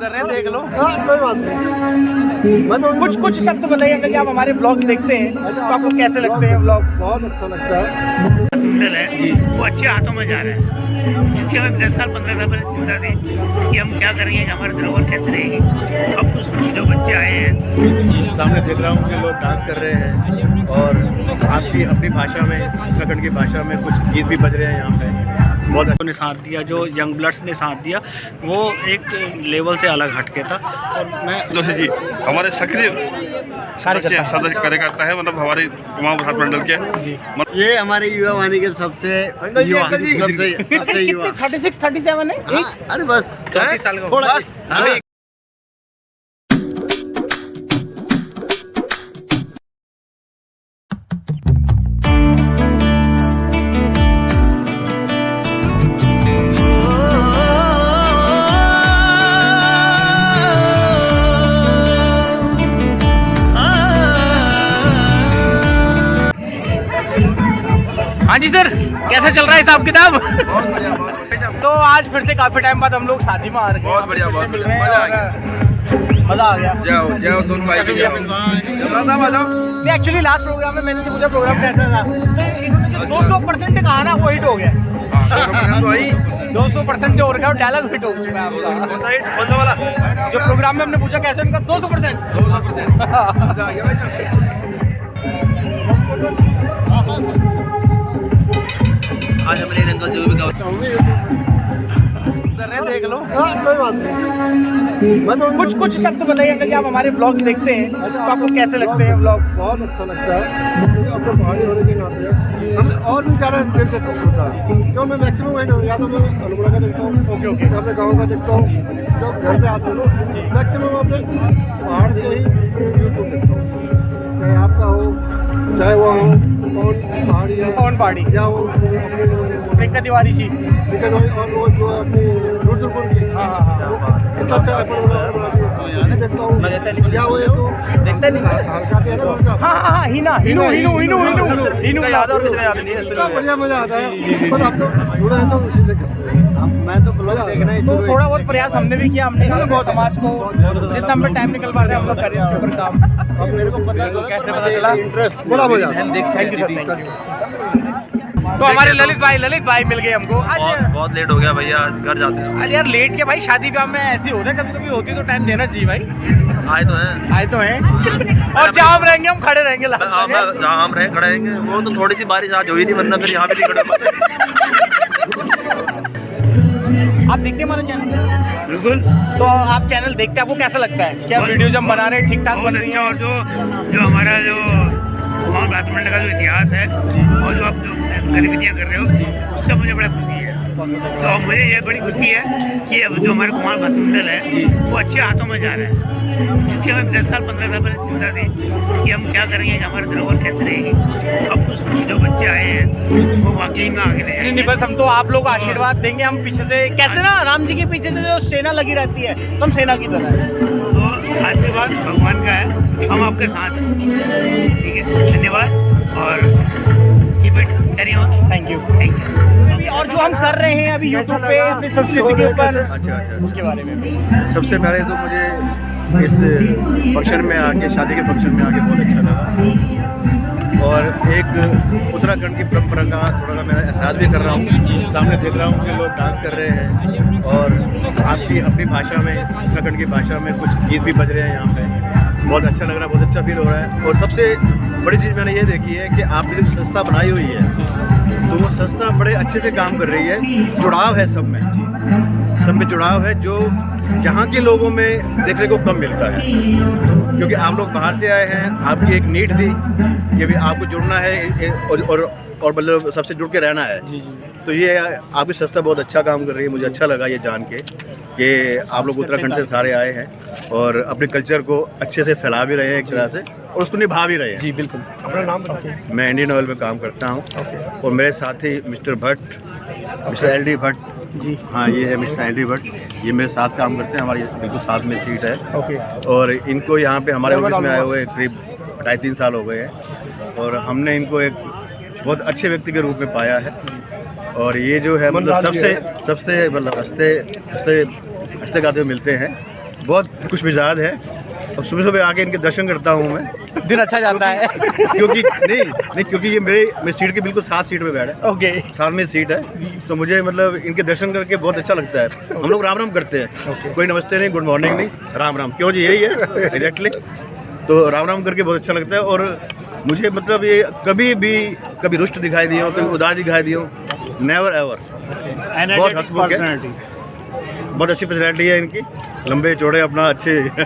देख लो। कोई बात नहीं। मैं तो कुछ शब्द बताइए कि आप हमारे ब्लॉग्स देखते हैं तो आपको कैसे लगते हैं ब्लॉग? बहुत अच्छा लगता है। टुंडल है वो अच्छे हाथों में जा रहा है, जिसकी हमें 10 साल 15 साल पहले चिंता थी कि हम क्या करेंगे, कि हमारी धरोहर कैसे रहेगी। अब कुछ जो बच्चे आए हैं सामने देख रहा हूँ कि लोग डांस कर रहे हैं और आपकी अपनी भाषा में, उत्तराखंड की भाषा में कुछ गीत भी बज रहे हैं यहाँ पे। बहुत ने साथ दिया, जो यंग ब्लड्स ने साथ दिया, वो एक लेवल से अलग हटके था। और मैं जोशी जी हमारे सक्रिय सदस्य कार्यकर्ता है, मतलब हमारे कुमाऊं प्रसाद मंडल के। ये हमारे युवा वाहिनी के सबसे युवा 36 37 है एज? अरे बस 34 साल का थोड़ा बस। हाँ जी सर, कैसा चल रहा है हिसाब किताब? बहुत बढ़िया। तो आज फिर से काफी टाइम बाद हम लोग शादी में आ रहे हैं। बहुत बढ़िया, बहुत मिल बढ़िया। रहे हैं मजा आ गया। और मजा आ गया। जाओ सोन भाई की नहीं, एक्चुअली लास्ट प्रोग्राम में मैंने जो पूछा प्रोग्राम कैसा था, तो इन्होंने जो 200% कहा ना वो हिट हो गया। 200% जो हो रखा है वो डायलॉग हिट हो चुका है आपका। कौन सा वाला? जो प्रोग्राम में हमने पूछा कैसे, उनका 200%। आज हमारे अंकल जो भी देख लो। कोई बात नहीं। मैं तो कुछ शब्द बताइए कि आप हमारे ब्लॉग्स देखते हैं तो आपको कैसे लगते हैं ब्लॉग? बहुत अच्छा लगता है, क्योंकि अपने पहाड़ी होने के नाते हमें और भी ज़्यादा दिलचस्प होता है। क्यों मैं मैक्सिमम वही नहीं, या तो मैं अल्मोड़ा का देखता हूँ, ओके। अपने गाँव का देखता हूँ, जब घर पे आते हो मैक्सिमम अपने पहाड़ के ही यूट्यूब देखता हूँ, चाहे आपका हो चाहे वो हो कौन पहाड़ी या वो अपने प्रियंका तिवारी जी। लेकिन और वो जो अपनी रुद्रपुर की कितना अच्छा देखता हूँ, या वो एक देखता नहीं हल्का है ना, हाँ हिनू इतना बढ़िया मजा आता है। पर आप तो जुड़े हैं तो उसी से करते हैं। मैं तो ब्लॉग देखना ही तो थोड़ा बहुत प्रयास हमने भी किया, हमने समाज को जितना हमें टाइम निकल पाते हैं हम लोग करें इसके ऊपर काम। अब मेरे को पता कैसे पता चला? इंटरेस्ट बड़ा मजा आता है। Thank you sir. तो हमारे ललित भाई मिल गए हमको आज। बहुत लेट हो गया भैया, आज घर जाते हैं। अरे यार लेट के भाई, शादी ब्याह में ऐसी होता है, कभी कभी होती तो टाइम देना चाहिए भाई। आए तो हैं और जहाँ हम रहेंगे हम खड़े रहेंगे लास्ट में। जहाँ हम रहे खड़े रहेंगे। वो तो थोड़ी सी बारिश आज हुई थी, वरना फिर यहाँ भी नहीं खड़े पाते। आप देखते हैं हमारा चैनल? बिल्कुल। तो आप चैनल देखते हैं, आपको कैसा लगता है? क्या वीडियो जब बना रहे हैं ठीक ठाक बहुत बन रही अच्छा। है? और जो हमारा जो कुमाऊं प्रसाद मंडल का जो इतिहास है और जो आप जो गतिविधियाँ कर रहे हो, उसका मुझे बड़ा खुशी है। तो मुझे ये बड़ी खुशी है कि अब जो हमारा कुमाऊं प्रसाद मंडल है वो अच्छे हाथों में जा रहा है, जिसकी हमें 10 साल 15 साल पहले चिंता थी कि हम क्या करेंगे, कि हमारी धरोहर कैसे रहेगी। अब कुछ जो बच्चे आए हैं वो वाकई में आगे ले नहीं जाएंगे। बस हम तो आप लोग आशीर्वाद देंगे। हम पीछे से कहते हैं ना, राम जी के पीछे से जो सेना लगी रहती है, तो हम सेना की तरह है। तो आशीर्वाद भगवान का है, हम आपके साथ हैं। ठीक है, धन्यवाद और keep it carry on. Thank you. Thank you. और जो हम कर रहे हैं अभी यूट्यूब पे अपनी संस्कृति के ऊपर, अच्छा। उसके बारे में भी। सबसे पहले तो मुझे इस फंक्शन में आके, शादी के फंक्शन में आके बहुत अच्छा लगा। और एक उत्तराखंड की परंपरा का थोड़ा सा मैं एहसास भी कर रहा हूँ। सामने देख रहा हूँ कि लोग डांस कर रहे हैं और आपकी अपनी भाषा में, उत्तराखंड की भाषा में कुछ गीत भी बज रहे हैं यहाँ पे। बहुत अच्छा लग रहा है, बहुत अच्छा फील हो रहा है। और सबसे बड़ी चीज़ मैंने ये देखी है कि आपने जो संस्था बनाई हुई है, तो वो संस्था बड़े अच्छे से काम कर रही है। जुड़ाव है सब में जुड़ाव है, जो यहाँ के लोगों में देखने को कम मिलता है। क्योंकि आप लोग बाहर से आए हैं, आपकी एक नीड थी कि भी आपको जुड़ना है और मतलब सबसे जुड़ के रहना है। तो ये आपकी संस्था बहुत अच्छा काम कर रही है। मुझे अच्छा लगा ये जान के कि आप लोग उत्तराखंड से सारे आए हैं और अपने कल्चर को अच्छे से फैला भी रहे हैं एक तरह से, और उसको निभा भी रहे हैं। जी बिल्कुल। अपना नाम बताओ। मैं इंडियन ऑयल में काम करता हूँ और मेरे साथी mister Bhatt, mister LD Bhatt ji. हाँ, ये है मिस्टर LD भट्ट, ये मेरे साथ काम करते हैं। हमारी बिल्कुल साथ में सीट है। ओके। और इनको यहाँ पे हमारे ऑफिस में आए हुए करीब 2.5-3 साल हो गए हैं और हमने इनको एक बहुत अच्छे व्यक्ति के रूप में पाया है। और ये जो है मतलब सबसे मतलब हंसते गाते मिलते हैं बहुत खुश मिजाज है। अब सुबह सुबह आके इनके दर्शन करता हूँ मैं, दिन अच्छा जाता है। क्योंकि नहीं क्योंकि ये मेरे सीट के बिल्कुल साथ सीट पे बैठे है। ओके, साथ में सीट है, तो मुझे मतलब इनके दर्शन करके बहुत अच्छा लगता है। हम लोग राम राम करते हैं, कोई नमस्ते नहीं, गुड मॉर्निंग नहीं, राम राम। क्यों जी, यही है एग्जैक्टली। तो राम राम करके बहुत अच्छा लगता है। और मुझे मतलब ये कभी रुष्ट दिखाई दिए हो, कभी उदास दिखाई दिए हो, नेवर एवर। बहुत हंसमुख है, बहुत अच्छी पर्सनैलिटी है इनकी, लंबे चौड़े अपना अच्छे आए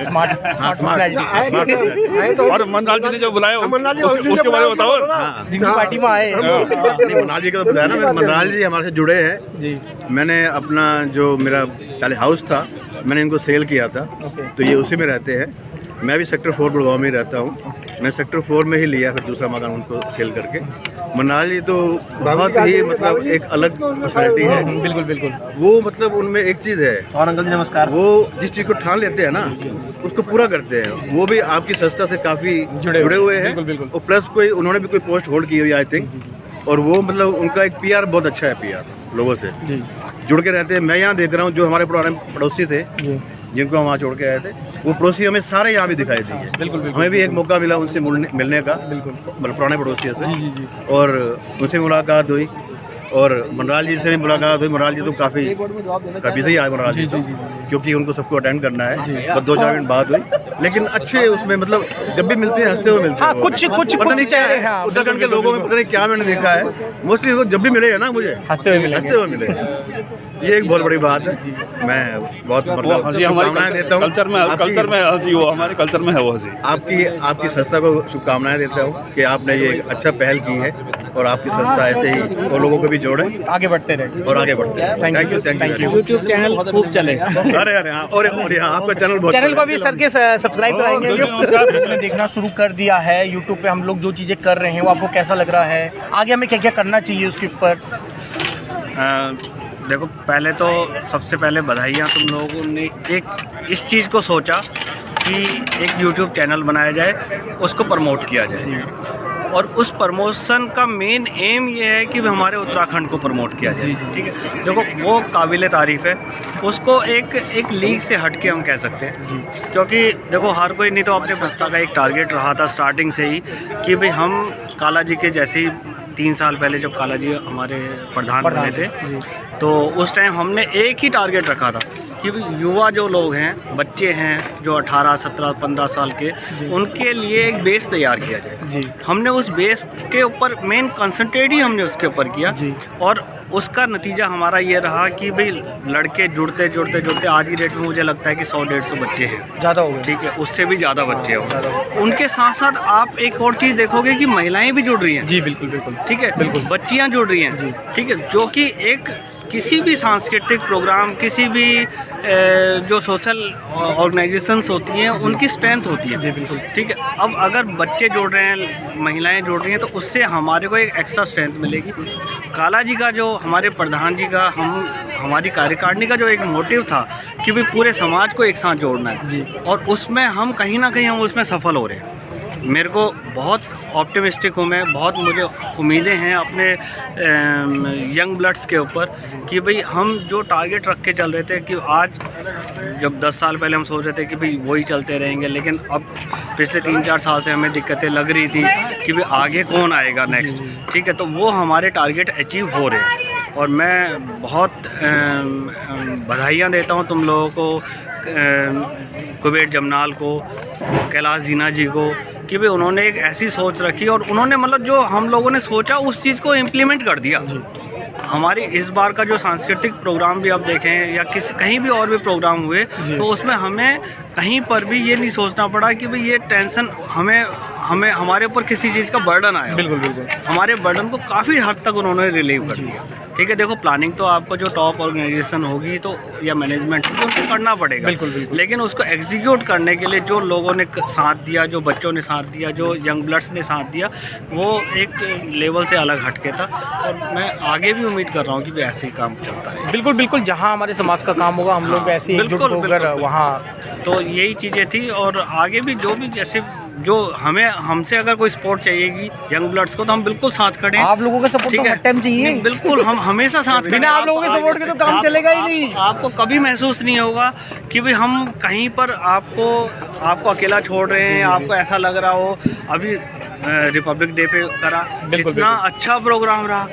तो और मनलाल जी ने जो बुलाया मनलाल जी उसके बारे में बताओ। हाँ, जिनकी पार्टी में आए। नहीं, मनलाल जी का तो बताया ना, मनलाल जी हमारे से जुड़े हैं जी। मैंने अपना जो मेरा पहले हाउस था, मैंने इनको सेल किया था, तो ये उसी में रहते हैं। मैं भी सेक्टर 4 गुड़गांव में ही रहता हूँ। मैं सेक्टर 4 में ही लिया, फिर दूसरा मकान उनको सेल करके। मनलाल जी तो बहुत ही मतलब एक अलग पर्सनैलिटी है। बिल्कुल बिल्कुल। वो मतलब उनमें एक चीज़ है, और अंकल जी नमस्कार। वो जिस चीज़ को ठान लेते हैं ना, उसको पूरा करते हैं। वो भी आपकी संस्था से काफ़ी जुड़े हुए हैं। बिल्कुल। और प्लस उन्होंने भी कोई पोस्ट होल्ड की हुई आई थिंक। और वो मतलब उनका एक PR बहुत अच्छा है, PR लोगों से जुड़ के रहते हैं। मैं यहाँ देख रहा हूँ, जो हमारे पुराने पड़ोसी थे जिनको हम वहाँ छोड़ के आए थे, वो पड़ोसी हमें सारे यहाँ भी दिखाई दिए। बिल्कुल। हमें भी एक मौका मिला उनसे मिलने का, मतलब पुराने पड़ोसियों से, और उनसे मुलाकात हुई। और मनलाल जी से भी मुलाकात हुई। मनलाल जी तो काफ़ी सही आए मनलाल जी तो, क्योंकि उनको सबको अटेंड करना है। बस 2-4 मिनट बात हुई, लेकिन अच्छे उसमें मतलब जब भी मिलते हैं हंसते हुए मिलते हैं। पता नहीं क्या है उत्तराखंड के लोगों में, पता नहीं क्या मैंने देखा है, मोस्टली लोग जब भी मिले हैं ना मुझे हंसते हुए मिले। ये एक बहुत बड़ी बात है। मैं बहुत मतलब शुभकामनाएं देता हूँ। कल्चर में हंसी, वो हमारे कल्चर में है वो हंसी। आपकी संस्था को शुभकामनाएं देता हूँ कि आपने ये एक अच्छा पहल की है, और आपकी संस्था ऐसे ही और लोगों को भी जोड़े, आगे बढ़ते रहे और आगे बढ़ते हैं। Thank you. यूट्यूब चैनल खूब चले। अरे हाँ, और यहाँ आपका चैनल बहुत, चैनल को भी सर के सब्सक्राइब कराएंगे। आपने देखना शुरू कर दिया है यूट्यूब पे, हम लोग जो चीज़ें कर रहे हैं वो आपको कैसा लग रहा है? आगे हमें क्या क्या करना चाहिए उसके ऊपर? देखो, पहले तो सबसे पहले बधाइयाँ, तुम लोगों ने एक इस चीज़ को सोचा कि एक यूट्यूब चैनल बनाया जाए, उसको प्रमोट किया जाए। और उस प्रमोशन का मेन एम ये है कि हमारे उत्तराखंड को प्रमोट किया जाए। ठीक है, देखो वो काबिल तारीफ़ है। उसको एक लीग से हट के हम कह सकते हैं, क्योंकि देखो हर कोई नहीं तो अपने संस्था का एक टारगेट रहा था स्टार्टिंग से ही कि भाई हम काला जी के जैसे ही 3 साल पहले जब काला जी हमारे प्रधान बने थे, तो उस टाइम हमने एक ही टारगेट रखा था कि युवा जो लोग हैं, बच्चे हैं जो 18, 17, 15 साल के, उनके लिए एक बेस तैयार किया जाए। हमने उस बेस के ऊपर मेन कंसंट्रेट ही हमने उसके ऊपर किया, और उसका नतीजा हमारा ये रहा कि भाई लड़के जुड़ते आज की डेट में मुझे लगता है कि 100-150 बच्चे हैं, ज़्यादा हो गए। ठीक है, उससे भी ज़्यादा बच्चे हो। उनके साथ साथ आप एक और चीज़ देखोगे कि महिलाएं भी जुड़ रही हैं। जी बिल्कुल। ठीक है, बच्चियां जुड़ रही हैं। ठीक है, जो कि एक किसी भी सांस्कृतिक प्रोग्राम, किसी भी जो सोशल ऑर्गेनाइजेशंस होती हैं, उनकी स्ट्रेंथ होती है। जी बिल्कुल। ठीक है, अब अगर बच्चे जोड़ रहे हैं, महिलाएं जोड़ रही हैं, तो उससे हमारे को एक एक्स्ट्रा स्ट्रेंथ मिलेगी। काला जी का जो हमारे प्रधान जी का हमारी कार्यकारिणी का जो एक मोटिव था कि भाई पूरे समाज को एक साथ जोड़ना है, और उसमें हम कहीं ना कहीं हम उसमें सफल हो रहे हैं। मेरे को बहुत ऑप्टिमिस्टिक हूँ मैं, बहुत मुझे उम्मीदें हैं अपने यंग ब्लड्स के ऊपर कि भाई हम जो टारगेट रख के चल रहे थे कि आज जब 10 साल पहले हम सोच रहे थे कि भाई वही चलते रहेंगे, लेकिन अब पिछले 3-4 साल से हमें दिक्कतें लग रही थी कि भाई आगे कौन आएगा नेक्स्ट। ठीक है, तो वो हमारे टारगेट अचीव हो रहे हैं, और मैं बहुत बधाइयाँ देता हूँ तुम लोगों को, कुबेर जमनाल को, कैलाश जीना जी को, कि भाई उन्होंने एक ऐसी सोच रखी और उन्होंने मतलब जो हम लोगों ने सोचा उस चीज़ को इम्प्लीमेंट कर दिया। हमारी इस बार का जो सांस्कृतिक प्रोग्राम भी आप देखें या कहीं भी और भी प्रोग्राम हुए, तो उसमें हमें कहीं पर भी ये नहीं सोचना पड़ा कि भाई ये टेंशन हमें हमारे ऊपर किसी चीज़ का बर्डन आया। बिल्कुल। हमारे बर्डन को काफ़ी हद तक उन्होंने रिलीव कर दिया। ठीक है, देखो प्लानिंग तो आपको जो टॉप ऑर्गेनाइजेशन होगी तो या मैनेजमेंट होगी उसको करना पड़ेगा। बिल्कुल। लेकिन उसको एग्जीक्यूट करने के लिए जो लोगों ने साथ दिया, जो बच्चों ने साथ दिया, जो यंग ब्लड्स ने साथ दिया, वो एक लेवल से अलग हटके था, और मैं आगे भी उम्मीद कर रहा हूँ कि भी ऐसे ही काम चलता रहे। बिल्कुल। जहाँ हमारे समाज का काम होगा हम लोग ऐसे एकजुट होकर वहाँ, तो यही चीज़ें थी। और आगे भी जो भी जैसे जो हमें हमसे अगर कोई सपोर्ट चाहिएगी यंग ब्लड्स को तो हम बिल्कुल साथ खड़े हैं। आप लोगों का सपोर्ट तो हर टाइम चाहिए। बिल्कुल, हम हमेशा साथ खड़े हैं। बिना आप लोगों के सपोर्ट के तो काम चलेगा ही नहीं। आपको कभी महसूस नहीं होगा कि भाई हम कहीं पर आपको अकेला छोड़ रहे हैं, आपको ऐसा लग रहा हो। अभी रिपब्लिक डे पे करा, इतना अच्छा प्रोग्राम रहा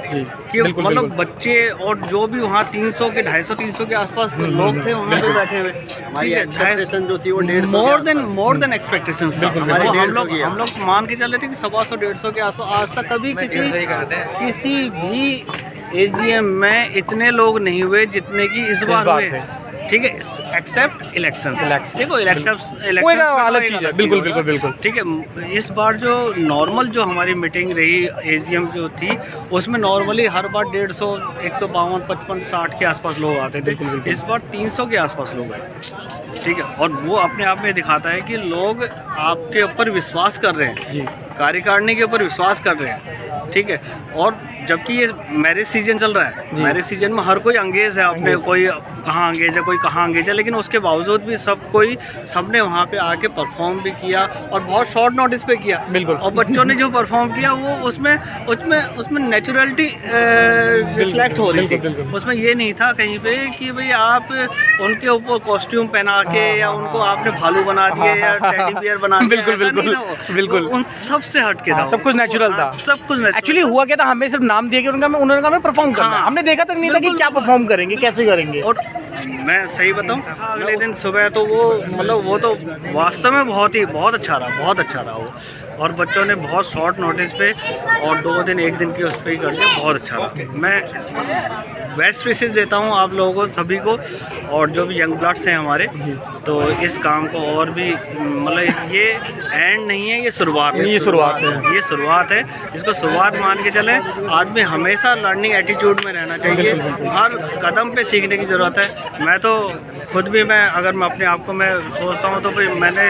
कि मतलब बच्चे और जो भी वहाँ 250-300 के आसपास लोग थे वहाँ पे बैठे हुए। हमारी एक्सपेक्टेशन जो थी वो 150 मोर देन एक्सपेक्टेशंस था। हम लोग मान के चल रहे थे कि 150 के आसपास। आज तक कभी किसी भी एजीएम में इतने लोग नहीं हुए जितने की इस बार हुए। ठीक है, एक्सेप्ट इलेक्शंस। देखो इलेक्शन अलग चीज़ है। बिल्कुल। ठीक है, इस बार जो नॉर्मल जो हमारी मीटिंग रही एजीएम जो थी उसमें नॉर्मली हर बार 150, 152, 55, 60 के आसपास लोग आते थे। इस बार 300 के आसपास लोग आए। ठीक है, और वो अपने आप में दिखाता है कि लोग आपके ऊपर विश्वास कर रहे हैं, कार्यकारिणी के ऊपर विश्वास कर रहे हैं। ठीक है, और जबकि ये मैरिज सीजन चल रहा है, मैरिज सीजन में हर कोई अंगेज है अपने, कोई कहाँ अंगेज है, कोई कहाँ अंगेज है, लेकिन उसके बावजूद भी सबने वहाँ पे आके परफॉर्म भी किया और बहुत शॉर्ट नोटिस पे किया। बिल्कुल। और बच्चों ने जो परफॉर्म किया वो उसमें नेचुरलिटी रिफ्लेक्ट हो रही थी। उसमें ये नहीं था कहीं पे कि भाई आप उनके ऊपर कॉस्ट्यूम पहना के या उनको आपने भालू बना दिया या टेडी बियर बना दिया। बिल्कुल उन सब से हट के था, सब कुछ नेचुरल था। सब कुछ एक्चुअली हुआ क्या था, हमें सिर्फ नाम दिया कि उन्होंने कहा परफॉर्म करना है। हमने देखा तक नहीं था कि क्या परफॉर्म करेंगे, कैसे करेंगे। और मैं सही बताऊं, अगले दिन सुबह तो वो तो वास्तव में बहुत अच्छा रहा वो। और बच्चों ने बहुत शॉर्ट नोटिस पे और 2 दिन 1 दिन की उस पर ही कर दिया, बहुत अच्छा रहा। मैं बेस्ट विशेस देता हूँ आप लोगों को सभी को, और जो भी यंग ब्लड्स हैं हमारे, तो इस काम को और भी मतलब ये एंड नहीं है, ये शुरुआत है। ये शुरुआत है, इसको शुरुआत मान के चलें। आदमी हमेशा लर्निंग एटीट्यूड में रहना चाहिए, हर कदम पे सीखने की ज़रूरत है। मैं तो खुद भी अगर मैं अपने आप को मैं सोचता हूँ तो भाई मैंने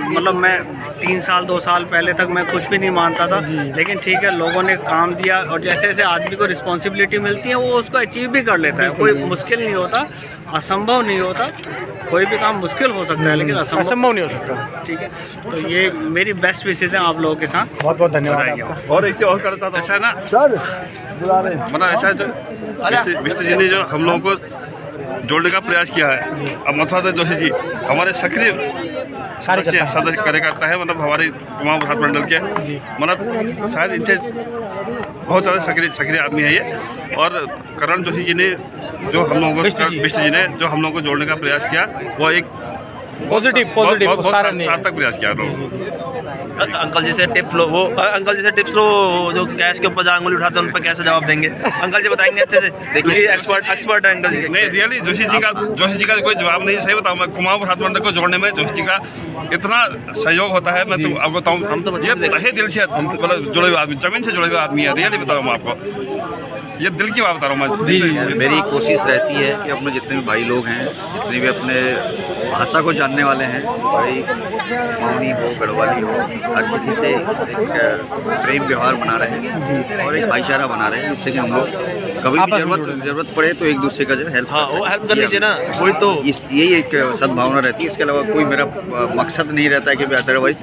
मतलब मैं 3 साल 2 साल पहले तक मैं कुछ भी नहीं मानता था, लेकिन ठीक है लोगों ने काम दिया और जैसे जैसे आदमी को रिस्पॉन्सिबिलिटी मिलती है वो उसको अचीव भी कर लेता है। कोई मुश्किल नहीं होता, असंभव नहीं होता। कोई भी काम मुश्किल हो सकता है लेकिन असंभव नहीं हो सकता। ठीक है, तो ये मेरी बेस्ट विशेस हैं आप लोगों के साथ। बहुत बहुत धन्यवाद। और एक चीज़ और करता था, ऐसा है ना मना, ऐसा है जो मिस्टर जी ने जो हम लोगों को जोड़ने का प्रयास किया है। अब मथुरा जोशी जी हमारे सक्रिय सदस्य कार्यकर्ता है, मतलब हमारे कुमाऊं विधान मंडल के, मतलब शायद इनसे बहुत ज़्यादा सक्रिय आदमी है ये। और करण जोशी जी ने जो हम लोगों को विष्णु जी ने जो हम लोगों को जोड़ने का प्रयास किया, वो एक पॉजिटिव सार्थक प्रयास किया लोग। अंकल जी से टिप्स लो, जो गैस के ऊपर अंगुली उठाते हैं उन पर कैसे जवाब देंगे, अंकल जी बताएंगे अच्छे से। देखिए एक्सपर्ट है अंकल जी। नहीं रियली जोशी जी का कोई जवाब नहीं। सही बताऊँ, मैं कुमाऊं विधान मंडल को जोड़ने में जोशी जी का इतना सहयोग होता है। मैं अब बताऊँ, हम तो ये तहे दिल से मतलब जुड़े हुए आदमी, जमीन से जुड़े हुए आदमी है। रियली बता रहा हूँ आपको, ये दिल की बात बता रहा हूँ मैं। मेरी कोशिश रहती है कि अपने जितने भी भाई लोग हैं, जितने भी अपने भाषा को जानने वाले हैं, भाई मौनी हो, गढ़वाली हो, हर किसी से एक प्रेम व्यवहार बना रहे और एक भाईचारा बना रहे हैं, जिससे कि हम लोग कभी भी जरूरत पड़े तो एक दूसरे का जो हेल्प कर लीजिए ना। वही तो यही एक सद्भावना रहती है। इसके अलावा कोई मेरा मकसद नहीं रहता है कि अदरवाइज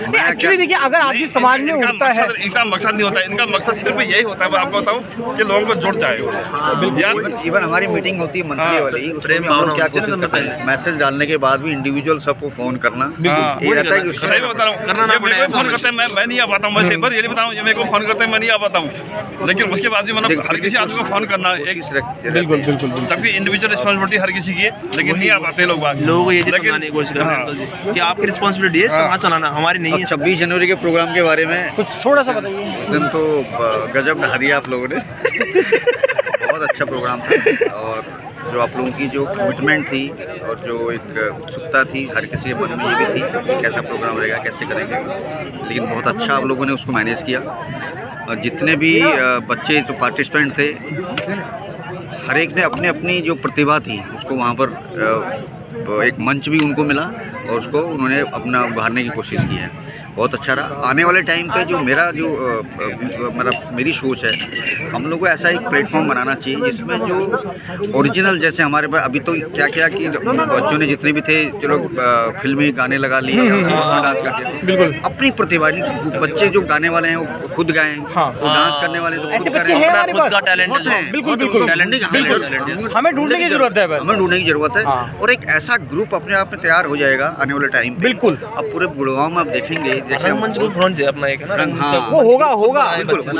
एक्चुअली देखिए, अगर आपकी समाज में उठता है, इनका मकसद नहीं होता है, इनका मकसद सिर्फ यही होता है, मैं आपको बताऊं कि लोगों को जुड़ जाए। इवन हमारी मीटिंग होती है मंथली वाली, उसमें हम लोग क्या कोशिश करते हैं, मैसेज डालने के बाद भी इंडिविजुअल सबको फोन करना। ये रहता है कि सही बता रहा हूँ, मेरे को फोन करते हैं, मैं नहीं आ पाता हूँ। मैं सेबर ये बताऊँ, ये मेरे को फोन करते हैं, मैं नहीं आ पाता हूँ, लेकिन उसके बाद भी मतलब हर किसी आदमी को फोन करना एक बिल्कुल। जबकि इंडिविजुअल रिस्पॉन्सिबिलिटी हर किसी की है, लेकिन नहीं आ पाते लोगों को ये समझाने की कोशिश कर रहे हैं कि आपकी रिस्पॉन्सिबिलिटी है समाज चलाना, हमारी नहीं है। 26 जनवरी के प्रोग्राम के बारे में कुछ थोड़ा सा बताइए। दिन तो गजब ढा दिया आप लोगों ने। बहुत अच्छा प्रोग्राम था, और जो आप लोगों की जो कमिटमेंट थी और जो एक उत्सुकता थी हर किसी के मन में ये भी थी कि कैसा प्रोग्राम रहेगा, कैसे करेंगे, लेकिन बहुत अच्छा आप लोगों ने उसको मैनेज किया। और जितने भी बच्चे जो पार्टिसिपेंट थे, हर एक ने अपने अपनी जो प्रतिभा थी उसको वहाँ पर एक मंच भी उनको मिला और उसको उन्होंने अपना उभारने की कोशिश की है। बहुत अच्छा रहा। आने वाले टाइम पे जो मेरा जो मतलब मेरी सोच है, हम लोग को ऐसा एक प्लेटफॉर्म बनाना चाहिए जिसमें जो ओरिजिनल, जैसे हमारे पास अभी तो क्या क्या कि बच्चों ने जितने भी थे, चलो फिल्मी गाने लगा लिए, डांस करके, बिल्कुल अपनी प्रतिभा नहीं, बच्चे जो गाने वाले हैं वो खुद गाएं, वो डांस करने वाले तो खुद करें, खुद का टैलेंट है, बिल्कुल बिल्कुल टैलेंट हमें ढूंढने की जरूरत है, हमें ढूंढने की जरूरत है। और एक ऐसा ग्रुप अपने आप में तैयार हो जाएगा आने वाले टाइम पे। बिल्कुल। अब पूरे गुड़गांव में आप देखेंगे, जैसे मंच को पहुंच जाए अपना एक है ना, हाँ, वो होगा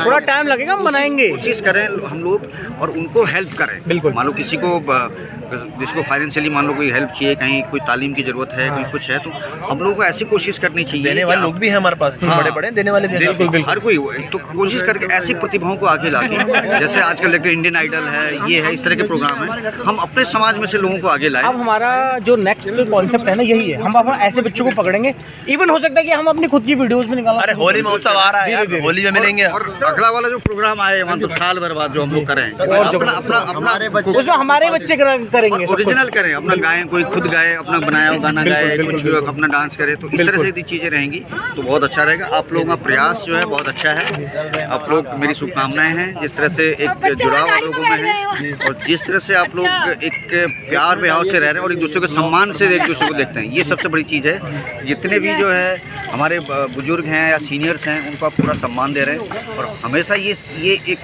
थोड़ा टाइम लगेगा, हम बनाएंगे, कोशिश करें हम लोग और उनको हेल्प करें। बिल्कुल। मान लो किसी को जिसको फाइनेंशियली मान लो कोई हेल्प चाहिए, कहीं कोई तालीम की जरूरत है, कोई कुछ है, तो हम लोगों को ऐसी कोशिश करनी चाहिए। देने वाले लोग भी हैं हमारे पास, बड़े बड़े देने वाले भी हैं। बिल्कुल हर कोई तो कोशिश करके ऐसी प्रतिभाओं को आगे लाके, जैसे आजकल देखते इंडियन आइडल है, ये है, इस तरह के प्रोग्राम है, हम अपने समाज में से लोगों को आगे लाएं। अब हमारा जो नेक्स्ट कॉन्सेप्ट है ना यही है, हम अपना ऐसे बच्चों को पकड़ेंगे, इवन हो सकता है कि हम अपनी खुद की वीडियोस में निकालें। अरे होली महोत्सव आ रहा है यार, होली में मिलेंगे। और अगला वाला जो प्रोग्राम आए मतलब साल भर बाद जो हम लोग करें, अपना उसमें हमारे बच्चे करेंगे, ओरिजिनल करें, अपना गाएं, कोई खुद गाए, अपना बनाया हुआ गाना गाए, कुछ अपना डांस करे, तो इस तरह से यदि चीज़ें रहेंगी तो बहुत अच्छा रहेगा। आप लोगों का प्रयास जो है बहुत अच्छा है, आप लोग, मेरी शुभकामनाएं हैं, जिस तरह से एक जुड़ाव आप लोगों में है और जिस तरह से आप लोग एक प्यार व्यवहार से रह रहे हैं और एक दूसरे को सम्मान से एक दूसरे को देखते हैं, ये सबसे बड़ी चीज़ है। जितने भी जो है हमारे बुजुर्ग हैं या सीनियर्स हैं, उनको आप पूरा सम्मान दे रहे हैं और हमेशा ये एक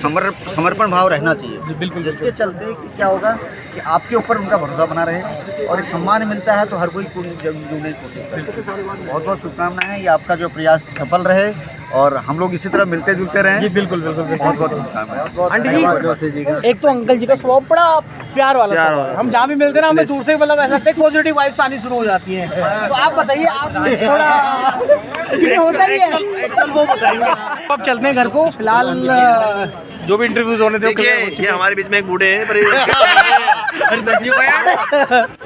समर्पण भाव रहना चाहिए। बिल्कुल, जिसके चलते कि क्या होगा कि आपके ऊपर उनका भरोसा बना रहे और एक सम्मान मिलता है तो हर कोई जुड़ने की कोशिश करे। बहुत बहुत शुभकामनाएं हैं, ये आपका जो प्रयास सफल रहे और हम लोग इसी तरह मिलते जुलते रहें। जी बिल्कुल बिल्कुल बहुत बहुत शुभकामनाएं। आंटी जी, एक तो अंकल जी का स्वभाव बड़ा प्यार वाला, हम जहाँ भी मिलते हैं ना, हमें दूर से मतलब ऐसा पॉजिटिव वाइब्स आनी शुरू हो जाती हैं। तो आप बताइए, आप थोड़ा होता ही है, वो बताइए। अब चलते हैं घर को, फिलहाल जो भी इंटरव्यूज होने थे, ये हमारे बीच में एक बूढ़े हैं, पर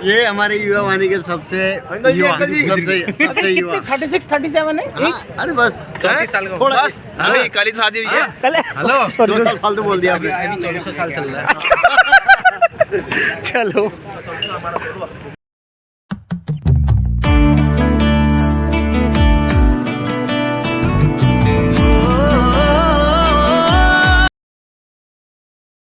ये हमारे युवा वाणी के सबसे युवा 36 37 है। अरे बस 30 साल का थोड़ा, अभी कल शादी हुई है। हेलो, 2 साल फालतू बोल दिया आपने। 1400 साल चल रहा है। चलो।